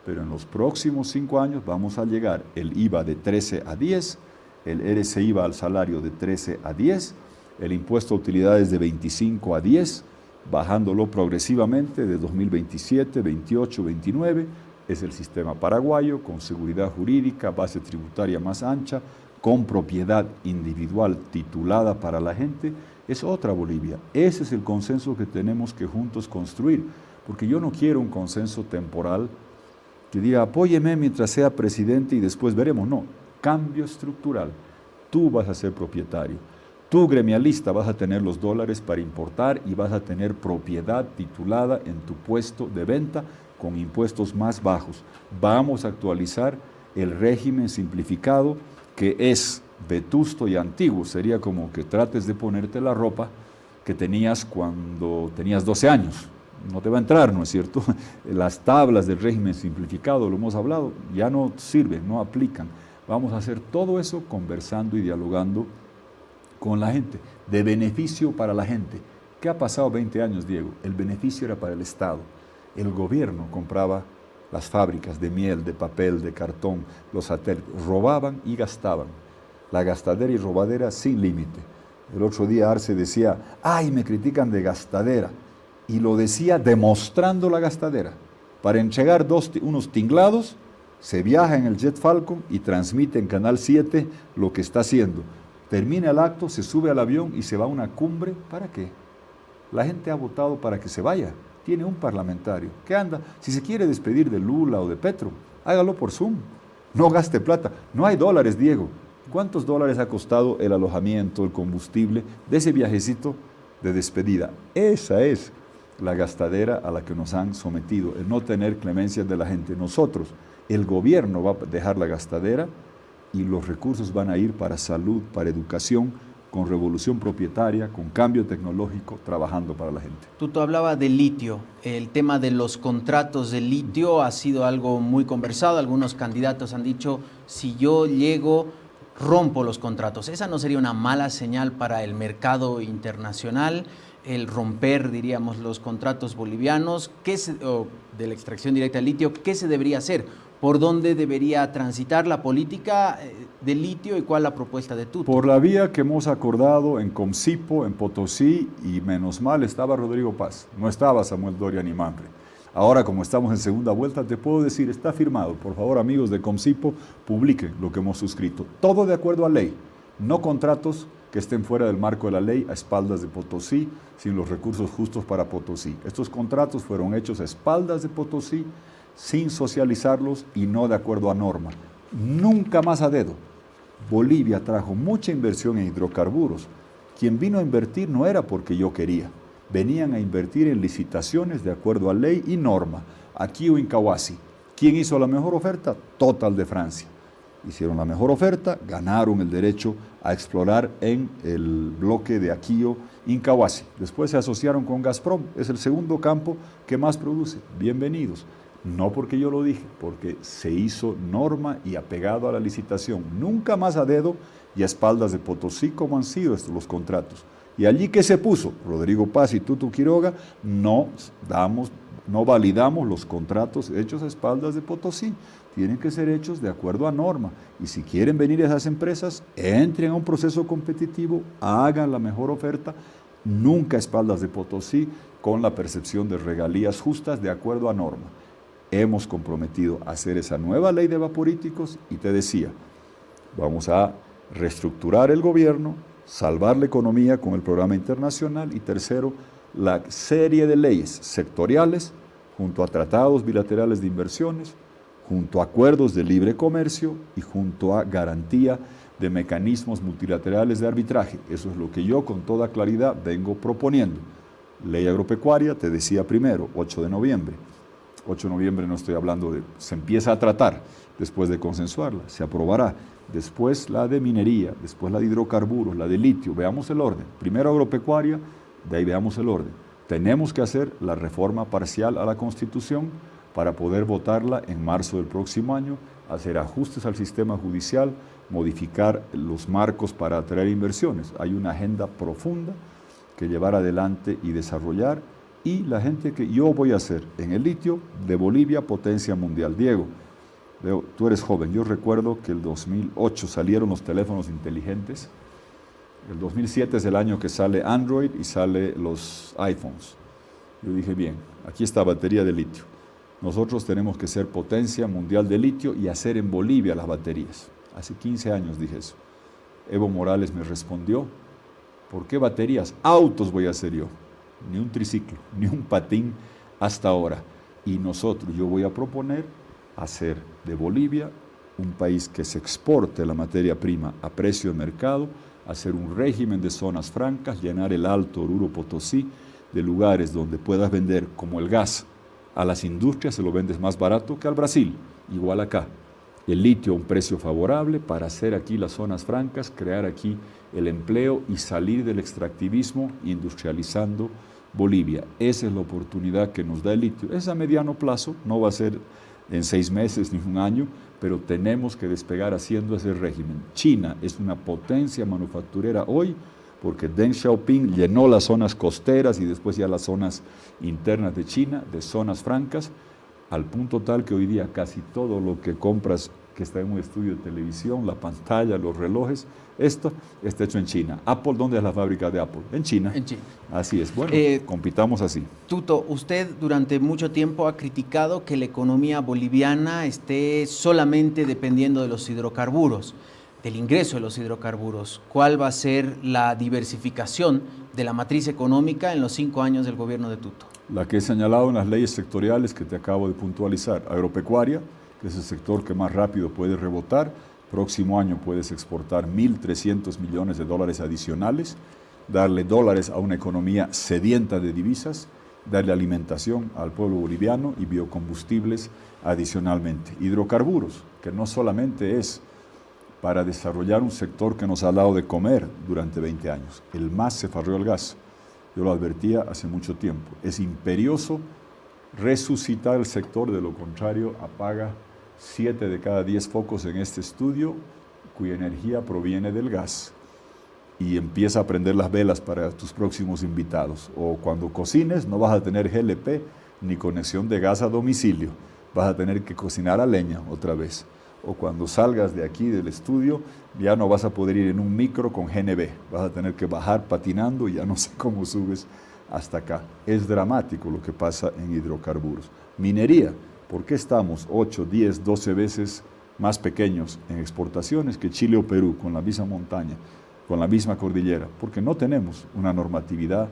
pero en los próximos 5 años vamos a llegar el IVA de 13 a 10, el RCIVA al salario de 13 a 10, el impuesto a utilidades de 25 a 10, bajándolo progresivamente de 2027, 28, 29, es el sistema paraguayo, con seguridad jurídica, base tributaria más ancha, con propiedad individual titulada para la gente, es otra Bolivia. Ese es el consenso que tenemos que juntos construir. Porque yo no quiero un consenso temporal que diga, apóyeme mientras sea presidente y después veremos. No, cambio estructural. Tú vas a ser propietario. Tú, gremialista, vas a tener los dólares para importar y vas a tener propiedad titulada en tu puesto de venta con impuestos más bajos. Vamos a actualizar el régimen simplificado que es vetusto y antiguo. Sería como que trates de ponerte la ropa que tenías cuando tenías 12 años. No te va a entrar, ¿no es cierto? Las tablas del régimen simplificado, lo hemos hablado, ya no sirven, no aplican. Vamos a hacer todo eso conversando y dialogando con la gente, de beneficio para la gente. ¿Qué ha pasado 20 años, Diego? El beneficio era para el Estado. El gobierno compraba las fábricas de miel, de papel, de cartón, los satélites, robaban y gastaban. La gastadera y robadera sin límite. El otro día Arce decía, ¡ay, me critican de gastadera! Y lo decía demostrando la gastadera. Para entregar unos tinglados, se viaja en el Jet Falcon y transmite en Canal 7 lo que está haciendo. termina el acto, se sube al avión y se va a una cumbre. ¿Para qué? La gente ha votado para que se vaya. Tiene un parlamentario que anda. Si se quiere despedir de Lula o de Petro, hágalo por Zoom. No gaste plata. No hay dólares, Diego. ¿Cuántos dólares ha costado el alojamiento, el combustible de ese viajecito de despedida? Esa es la gastadera a la que nos han sometido, el no tener clemencias de la gente. Nosotros, el gobierno va a dejar la gastadera y los recursos van a ir para salud, para educación, con revolución propietaria, con cambio tecnológico, trabajando para la gente. Tú hablabas de litio. El tema de los contratos de litio ha sido algo muy conversado. Algunos candidatos han dicho, si yo llego, rompo los contratos. ¿Esa no sería una mala señal para el mercado internacional? El romper, diríamos, los contratos bolivianos o de la extracción directa de litio, ¿qué se debería hacer? ¿Por dónde debería transitar la política de litio y cuál la propuesta de Tuto? Por la vía que hemos acordado en Comcipo, en Potosí, y menos mal estaba Rodrigo Paz, no estaba Samuel Doria ni Manfred. Ahora, como estamos en segunda vuelta, te puedo decir, está firmado. Por favor, amigos de Comcipo, publiquen lo que hemos suscrito. Todo de acuerdo a ley, no contratos que estén fuera del marco de la ley a espaldas de Potosí, sin los recursos justos para Potosí. Estos contratos fueron hechos a espaldas de Potosí, sin socializarlos y no de acuerdo a norma. Nunca más a dedo. Bolivia trajo mucha inversión en hidrocarburos. Quien vino a invertir no era porque yo quería. Venían a invertir en licitaciones de acuerdo a ley y norma. Aquí o en Kawasi. ¿Quién hizo la mejor oferta? Total de Francia. Hicieron la mejor oferta, ganaron el derecho a explorar en el bloque de Aquio, Incahuasi. Después se asociaron con Gazprom, es el segundo campo que más produce. Bienvenidos. No porque yo lo dije, porque se hizo norma y apegado a la licitación. Nunca más a dedo y a espaldas de Potosí como han sido estos los contratos. Y allí que se puso Rodrigo Paz y Tuto Quiroga, no validamos los contratos hechos a espaldas de Potosí. Tienen que ser hechos de acuerdo a norma. Y si quieren venir esas empresas, entren a un proceso competitivo, hagan la mejor oferta, nunca a espaldas de Potosí, con la percepción de regalías justas de acuerdo a norma. Hemos comprometido a hacer esa nueva ley de vaporíticos y te decía, vamos a reestructurar el gobierno, salvar la economía con el programa internacional y tercero, la serie de leyes sectoriales junto a tratados bilaterales de inversiones, junto a acuerdos de libre comercio y junto a garantía de mecanismos multilaterales de arbitraje. Eso es lo que yo con toda claridad vengo proponiendo. Ley agropecuaria, te decía primero, 8 de noviembre. 8 de noviembre no estoy hablando de... Se empieza a tratar después de consensuarla, se aprobará. Después la de minería, después la de hidrocarburos, la de litio. Veamos el orden. Primero agropecuaria, de ahí veamos el orden. Tenemos que hacer la reforma parcial a la Constitución para poder votarla en marzo del próximo año, hacer ajustes al sistema judicial, modificar los marcos para atraer inversiones. Hay una agenda profunda que llevar adelante y desarrollar, y la gente que yo voy a hacer en el litio de Bolivia potencia mundial. Diego, tú eres joven, yo recuerdo que el 2008 salieron los teléfonos inteligentes, el 2007 es el año que sale Android y sale los iPhones. Yo dije, bien, aquí está batería de litio. Nosotros tenemos que ser potencia mundial de litio y hacer en Bolivia las baterías. Hace 15 años dije eso. Evo Morales me respondió, ¿por qué baterías? Autos voy a hacer yo. Ni un triciclo, ni un patín hasta ahora. Y nosotros, yo voy a proponer hacer de Bolivia un país que se exporte la materia prima a precio de mercado, hacer un régimen de zonas francas, llenar el Alto Oruro Potosí de lugares donde puedas vender como el gas a las industrias, se lo vendes más barato que al Brasil, igual acá. El litio a un precio favorable para hacer aquí las zonas francas, crear aquí el empleo y salir del extractivismo industrializando Bolivia. Esa es la oportunidad que nos da el litio. Es a mediano plazo, no va a ser en 6 meses ni un año, pero tenemos que despegar haciendo ese régimen. China es una potencia manufacturera hoy porque Deng Xiaoping llenó las zonas costeras y después ya las zonas internas de China, de zonas francas, al punto tal que hoy día casi todo lo que compras que está en un estudio de televisión, la pantalla, los relojes, esto está hecho en China. Apple, ¿dónde es la fábrica de Apple? En China. En China. Así es. Bueno, compitamos así. Tuto, usted durante mucho tiempo ha criticado que la economía boliviana esté solamente dependiendo de los hidrocarburos. del ingreso de los hidrocarburos. ¿Cuál va a ser la diversificación de la matriz económica en los 5 años del gobierno de Tuto? La que he señalado en las leyes sectoriales que te acabo de puntualizar. Agropecuaria, que es el sector que más rápido puede rebotar. Próximo año puedes exportar 1.300 millones de dólares adicionales, darle dólares a una economía sedienta de divisas, darle alimentación al pueblo boliviano y biocombustibles adicionalmente. Hidrocarburos, que no solamente es para desarrollar un sector que nos ha dado de comer durante 20 años. El MAS se farreó el gas. Yo lo advertía hace mucho tiempo. Es imperioso resucitar el sector, de lo contrario apaga 7 de cada 10 focos en este estudio cuya energía proviene del gas. Y empieza a prender las velas para tus próximos invitados. O cuando cocines no vas a tener GLP ni conexión de gas a domicilio. Vas a tener que cocinar a leña otra vez. O cuando salgas de aquí del estudio ya no vas a poder ir en un micro con GNB. Vas a tener que bajar patinando y ya no sé cómo subes hasta acá. Es dramático lo que pasa en hidrocarburos. Minería. ¿Por qué estamos 8, 10, 12 veces más pequeños en exportaciones que Chile o Perú con la misma montaña, con la misma cordillera? Porque no tenemos una normatividad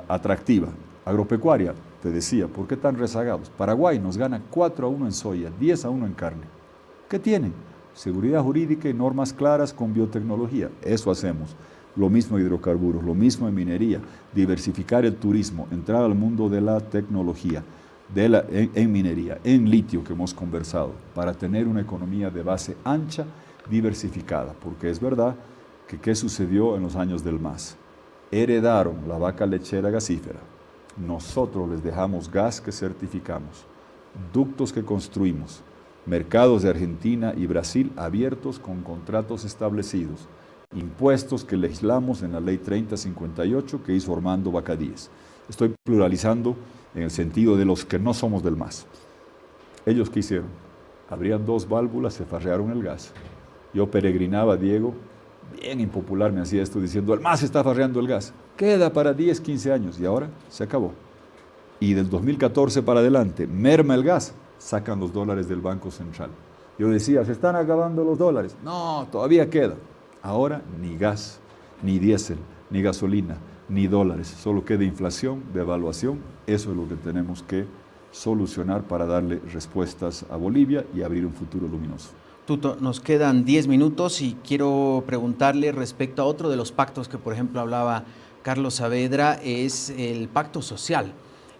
atractiva. Agropecuaria, te decía, ¿por qué tan rezagados? Paraguay nos gana 4-1 en soya, 10-1 en carne. ¿Qué tienen? Seguridad jurídica y normas claras con biotecnología. Eso hacemos. Lo mismo en hidrocarburos, lo mismo en minería, diversificar el turismo, entrar al mundo de la tecnología, en minería, en litio que hemos conversado, para tener una economía de base ancha, diversificada, porque es verdad que ¿qué sucedió en los años del MAS? Heredaron la vaca lechera gasífera, nosotros les dejamos gas que certificamos, ductos que construimos, mercados de Argentina y Brasil abiertos con contratos establecidos, impuestos que legislamos en la ley 3058 que hizo Armando Bacadíes. Estoy pluralizando en el sentido de los que no somos del MAS. ¿Ellos qué hicieron? Abrían 2 válvulas, se farrearon el gas. Yo peregrinaba, Diego, bien impopular me hacía esto diciendo, el MAS está farreando el gas. Queda para 10, 15 años y ahora se acabó. Y del 2014 para adelante, merma el gas, sacan los dólares del Banco Central. Yo decía, se están acabando los dólares. No, todavía queda. Ahora ni gas, ni diésel, ni gasolina, ni dólares, solo queda inflación, devaluación. Eso es lo que tenemos que solucionar para darle respuestas a Bolivia y abrir un futuro luminoso. Tuto, nos quedan 10 minutos y quiero preguntarle respecto a otro de los pactos que, por ejemplo, hablaba Carlos Saavedra, es el pacto social.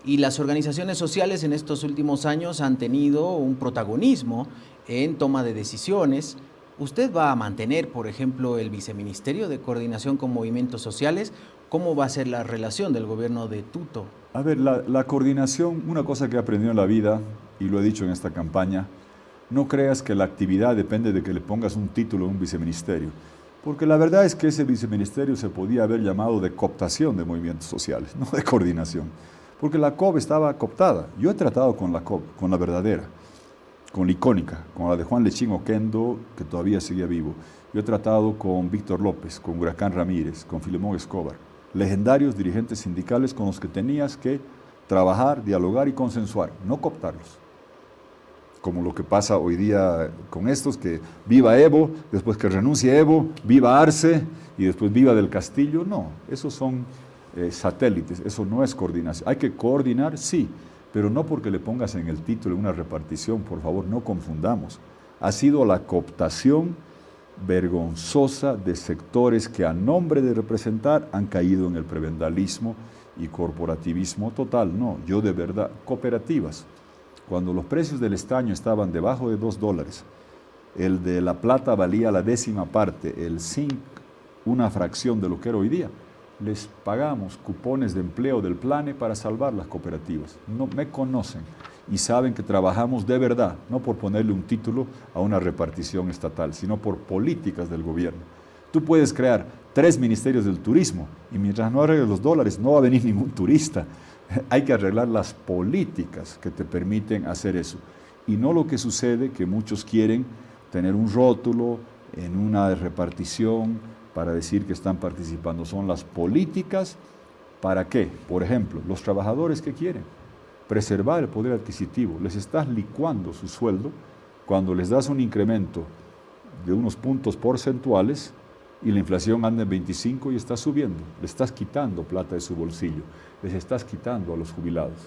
Y las organizaciones sociales en estos últimos años han tenido un protagonismo en toma de decisiones. ¿Usted va a mantener, por ejemplo, el Viceministerio de Coordinación con Movimientos Sociales? ¿Cómo va a ser la relación del gobierno de Tuto? A ver, la coordinación, una cosa que he aprendido en la vida, y lo he dicho en esta campaña, no creas que la actividad depende de que le pongas un título a un viceministerio, porque la verdad es que ese viceministerio se podía haber llamado de cooptación de movimientos sociales, no de coordinación, porque la COP estaba cooptada. Yo he tratado con la COP, con la verdadera, con la icónica, con la de Juan Lechín Oquendo, que todavía seguía vivo. Yo he tratado con Víctor López, con Huracán Ramírez, con Filemón Escobar, legendarios dirigentes sindicales con los que tenías que trabajar, dialogar y consensuar, no cooptarlos. Como lo que pasa hoy día con estos, que viva Evo, después que renuncie Evo, viva Arce y después viva del Castillo. No, esos son satélites, eso no es coordinación. Hay que coordinar, sí, pero no porque le pongas en el título una repartición, por favor, no confundamos. Ha sido la cooptación vergonzosa de sectores que a nombre de representar han caído en el prebendalismo y corporativismo total. No, yo de verdad, cooperativas. Cuando los precios del estaño estaban debajo de $2, el de la plata valía la 10ª parte, el zinc una fracción de lo que era hoy día, les pagamos cupones de empleo del PLANE para salvar las cooperativas. No me conocen y saben que trabajamos de verdad, no por ponerle un título a una repartición estatal, sino por políticas del gobierno. Tú puedes crear 3 ministerios del turismo y mientras no arregles los dólares no va a venir ningún turista. Hay que arreglar las políticas que te permiten hacer eso. Y no lo que sucede, que muchos quieren tener un rótulo en una repartición para decir que están participando. Son las políticas, ¿para qué? Por ejemplo, los trabajadores que quieren preservar el poder adquisitivo, les estás licuando su sueldo cuando les das un incremento de unos puntos porcentuales y la inflación anda en 25 y está subiendo. Le estás quitando plata de su bolsillo, les estás quitando a los jubilados,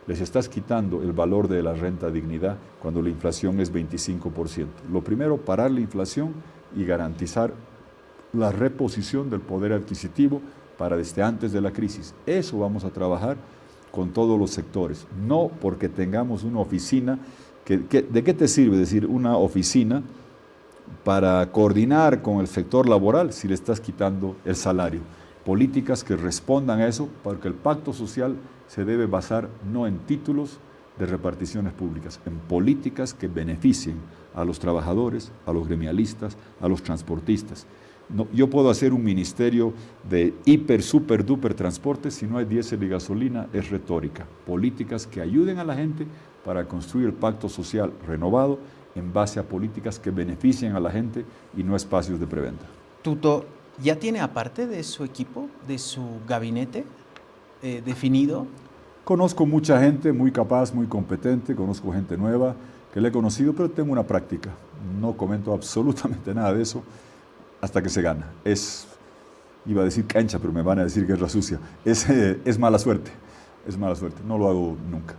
les estás quitando el valor de la renta dignidad cuando la inflación es 25%. Lo primero, parar la inflación y garantizar la reposición del poder adquisitivo para desde antes de la crisis. Eso vamos a trabajar con todos los sectores, no porque tengamos una oficina. ¿De qué te sirve decir una oficina para coordinar con el sector laboral si le estás quitando el salario? Políticas que respondan a eso, porque el pacto social se debe basar no en títulos de reparticiones públicas, en políticas que beneficien a los trabajadores, a los gremialistas, a los transportistas. No, yo puedo hacer un ministerio de hiper, super, duper transporte, si no hay diésel y gasolina, es retórica. Políticas que ayuden a la gente para construir el pacto social renovado en base a políticas que beneficien a la gente y no espacios de preventa. Tuto, ¿ya tiene aparte de su equipo, de su gabinete definido? Conozco mucha gente muy capaz, muy competente, conozco gente nueva que le he conocido, pero tengo una práctica. No comento absolutamente nada de eso hasta que se gana. Iba a decir cancha, pero me van a decir guerra sucia. Es mala suerte, no lo hago nunca.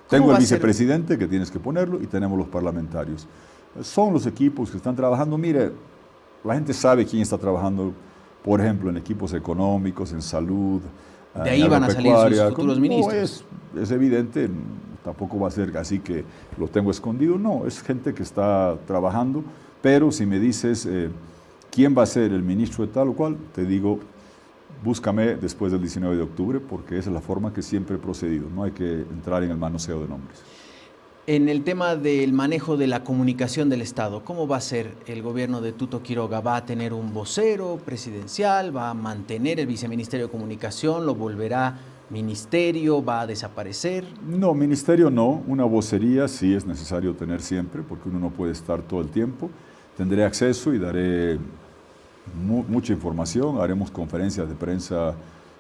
Tengo el vicepresidente que tienes que ponerlo y tenemos los parlamentarios. Son los equipos que están trabajando. Mire, la gente sabe quién está trabajando, por ejemplo, en equipos económicos, en salud. De ahí van a salir sus futuros ministros. Es evidente, tampoco va a ser así que lo tengo escondido. No, es gente que está trabajando, pero si me dices quién va a ser el ministro de tal o cual, te digo, búscame después del 19 de octubre, porque esa es la forma que siempre he procedido. No hay que entrar en el manoseo de nombres. En el tema del manejo de la comunicación del Estado, ¿cómo va a ser el gobierno de Tuto Quiroga? ¿Va a tener un vocero presidencial? ¿Va a mantener el viceministerio de comunicación? ¿Lo volverá ministerio? ¿Va a desaparecer? No, ministerio no. Una vocería sí es necesario tener siempre, porque uno no puede estar todo el tiempo. Tendré acceso y daré mucha información. Haremos conferencias de prensa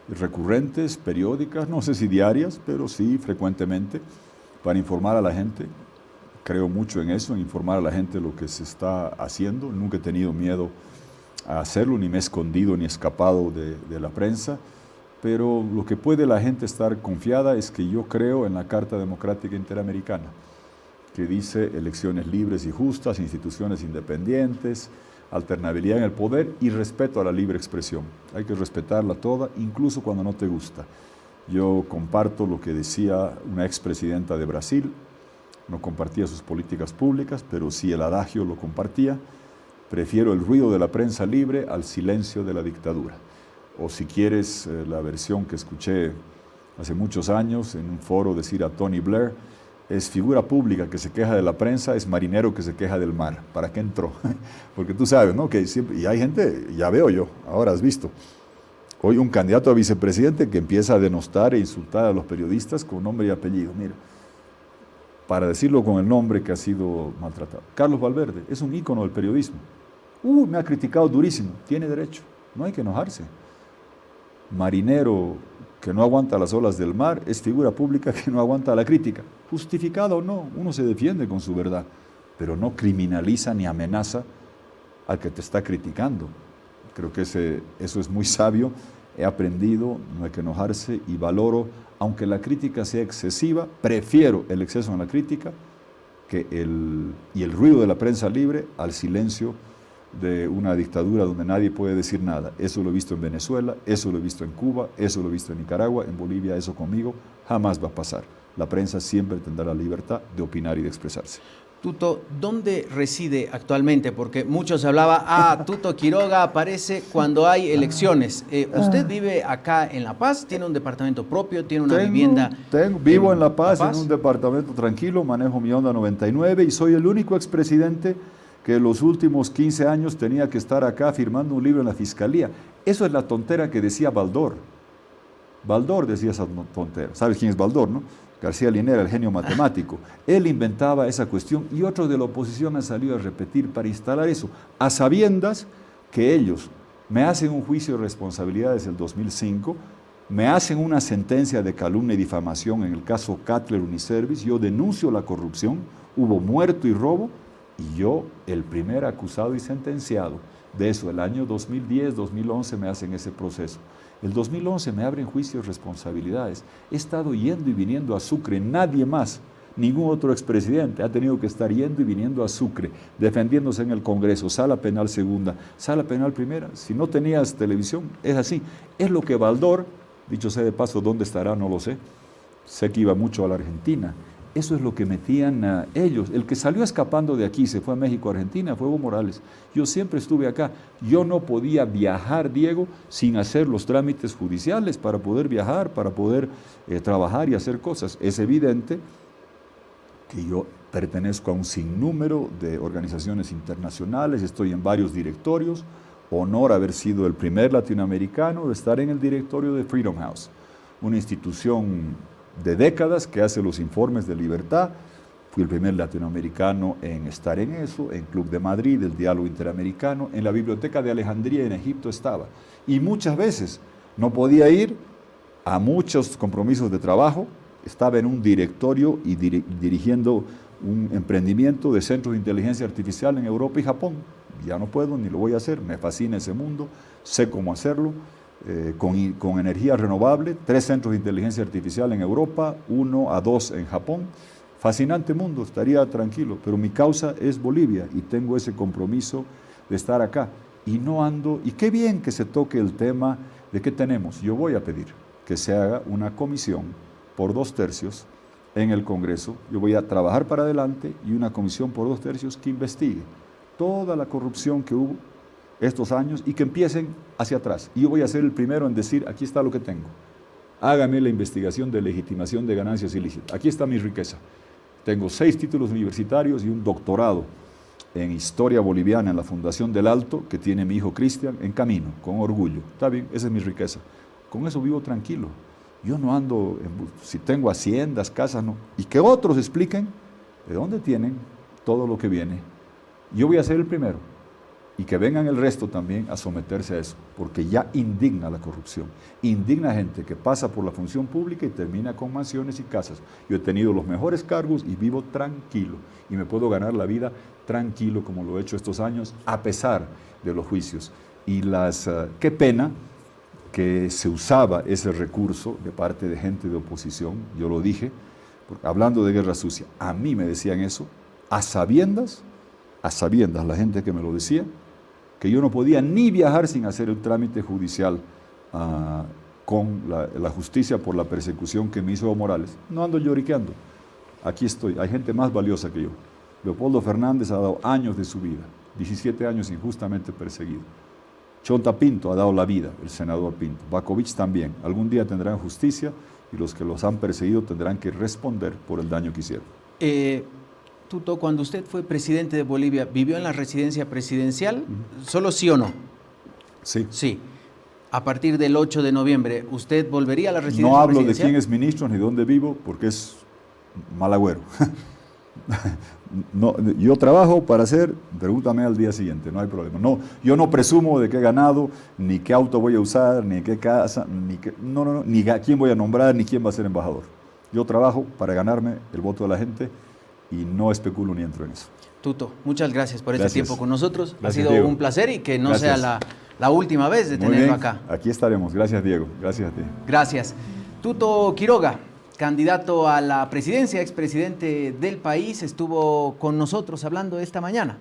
recurrentes, periódicas, no sé si diarias, pero sí frecuentemente, para informar a la gente. Creo mucho en eso, en informar a la gente lo que se está haciendo. Nunca he tenido miedo a hacerlo, ni me he escondido ni escapado de la prensa, pero lo que puede la gente estar confiada es que yo creo en la Carta Democrática Interamericana, que dice elecciones libres y justas, instituciones independientes, alternabilidad en el poder y respeto a la libre expresión. Hay que respetarla toda, incluso cuando no te gusta. Yo comparto lo que decía una expresidenta de Brasil, no compartía sus políticas públicas, pero sí el adagio lo compartía. Prefiero el ruido de la prensa libre al silencio de la dictadura. O si quieres, la versión que escuché hace muchos años en un foro decir a Tony Blair, es figura pública que se queja de la prensa, es marinero que se queja del mar. ¿Para qué entró? Porque tú sabes, ¿no? Que siempre, y hay gente, ya veo yo, ahora has visto, hoy un candidato a vicepresidente que empieza a denostar e insultar a los periodistas con nombre y apellido. Mira, para decirlo con el nombre que ha sido maltratado. Carlos Valverde es un ícono del periodismo. Me ha criticado durísimo. Tiene derecho, no hay que enojarse. Marinero que no aguanta las olas del mar es figura pública que no aguanta la crítica. Justificada o no, uno se defiende con su verdad, pero no criminaliza ni amenaza al que te está criticando. Creo que eso es muy sabio, he aprendido, no hay que enojarse y valoro, aunque la crítica sea excesiva, prefiero el exceso en la crítica y el ruido de la prensa libre al silencio de una dictadura donde nadie puede decir nada. Eso lo he visto en Venezuela, eso lo he visto en Cuba, eso lo he visto en Nicaragua, en Bolivia, eso conmigo jamás va a pasar. La prensa siempre tendrá la libertad de opinar y de expresarse. Tuto, ¿dónde reside actualmente? Porque muchos hablaban, Tuto Quiroga aparece cuando hay elecciones. ¿Usted vive acá en La Paz? ¿Tiene un departamento propio? ¿Tiene una vivienda? Vivo en La Paz, en un departamento tranquilo, manejo mi Honda 99 y soy el único expresidente que los últimos 15 años tenía que estar acá firmando un libro en la Fiscalía. Eso es la tontera que decía Baldor. Baldor decía esa tontera. ¿Sabes quién es Baldor, no? García Linera, el genio matemático. Él inventaba esa cuestión y otros de la oposición han salido a repetir para instalar eso, a sabiendas que ellos me hacen un juicio de responsabilidad desde el 2005, me hacen una sentencia de calumnia y difamación en el caso Cutler Uniservice, yo denuncio la corrupción, hubo muerto y robo, Y yo, el primer acusado y sentenciado de eso, el año 2010, 2011 me hacen ese proceso. El 2011 me abren juicios, responsabilidades. He estado yendo y viniendo a Sucre, nadie más, ningún otro expresidente ha tenido que estar yendo y viniendo a Sucre, defendiéndose en el Congreso, sala penal segunda, sala penal primera. Si no tenías televisión, es así. Es lo que Baldor, dicho sea de paso, ¿dónde estará? No lo sé. Sé que iba mucho a la Argentina. Eso es lo que metían a ellos. El que salió escapando de aquí, se fue a México, Argentina, fue Evo Morales. Yo siempre estuve acá. Yo no podía viajar, Diego, sin hacer los trámites judiciales para poder viajar, para poder trabajar y hacer cosas. Es evidente que yo pertenezco a un sinnúmero de organizaciones internacionales, estoy en varios directorios. Honor haber sido el primer latinoamericano de estar en el directorio de Freedom House, una institución de décadas que hace los informes de libertad. Fui el primer latinoamericano en estar en eso, en Club de Madrid, el Diálogo Interamericano, en la Biblioteca de Alejandría en Egipto estaba. Y muchas veces no podía ir a muchos compromisos de trabajo, estaba en un directorio y dirigiendo un emprendimiento de centros de inteligencia artificial en Europa y Japón. Ya no puedo ni lo voy a hacer, me fascina ese mundo, sé cómo hacerlo. Con energía renovable, 3 centros de inteligencia artificial en Europa, 1 a 2 en Japón. Fascinante mundo, estaría tranquilo, pero mi causa es Bolivia y tengo ese compromiso de estar acá. Y no ando, y qué bien que se toque el tema de qué tenemos. Yo voy a pedir que se haga una comisión por 2/3 en el Congreso. Yo voy a trabajar para adelante y una comisión por 2/3 que investigue toda la corrupción que hubo estos años y que empiecen hacia atrás. Y yo voy a ser el primero en decir, aquí está lo que tengo. Hágame la investigación de legitimación de ganancias ilícitas. Aquí está mi riqueza. Tengo 6 títulos universitarios y un doctorado en historia boliviana en la Fundación del Alto, que tiene mi hijo Cristian, en camino, con orgullo. Está bien, esa es mi riqueza. Con eso vivo tranquilo. Yo no ando, si tengo haciendas, casas, no. Y que otros expliquen de dónde tienen todo lo que viene. Yo voy a ser el primero. Y que vengan el resto también a someterse a eso, porque ya indigna la corrupción, indigna gente que pasa por la función pública y termina con mansiones y casas. Yo he tenido los mejores cargos y vivo tranquilo, y me puedo ganar la vida tranquilo como lo he hecho estos años, a pesar de los juicios. Y qué pena que se usaba ese recurso de parte de gente de oposición, yo lo dije, porque hablando de guerra sucia, a mí me decían eso, a sabiendas la gente que me lo decía, que yo no podía ni viajar sin hacer el trámite judicial con la justicia por la persecución que me hizo Evo Morales. No ando lloriqueando, aquí estoy, hay gente más valiosa que yo. Leopoldo Fernández ha dado años de su vida, 17 años injustamente perseguido. Chonta Pinto ha dado la vida, el senador Pinto. Bakovich también. Algún día tendrán justicia y los que los han perseguido tendrán que responder por el daño que hicieron. Tuto, cuando usted fue presidente de Bolivia, ¿vivió en la residencia presidencial? ¿Solo sí o no? Sí. Sí. A partir del 8 de noviembre, ¿usted volvería a la residencia presidencial? No hablo presidencial? de quién es ministro ni dónde vivo, porque es mal agüero. No, yo trabajo para hacer, pregúntame al día siguiente, no hay problema. No, yo no presumo de qué he ganado, ni qué auto voy a usar, ni qué casa, ni a quién voy a nombrar, ni quién va a ser embajador. Yo trabajo para ganarme el voto de la gente y no especulo ni entro en eso. Tuto, muchas gracias por este tiempo con nosotros. Gracias, ha sido Diego. Un placer y que no sea la última vez de tenerlo acá. Aquí estaremos. Gracias, Diego. Gracias a ti. Gracias. Tuto Quiroga, candidato a la presidencia, expresidente del país, estuvo con nosotros hablando esta mañana.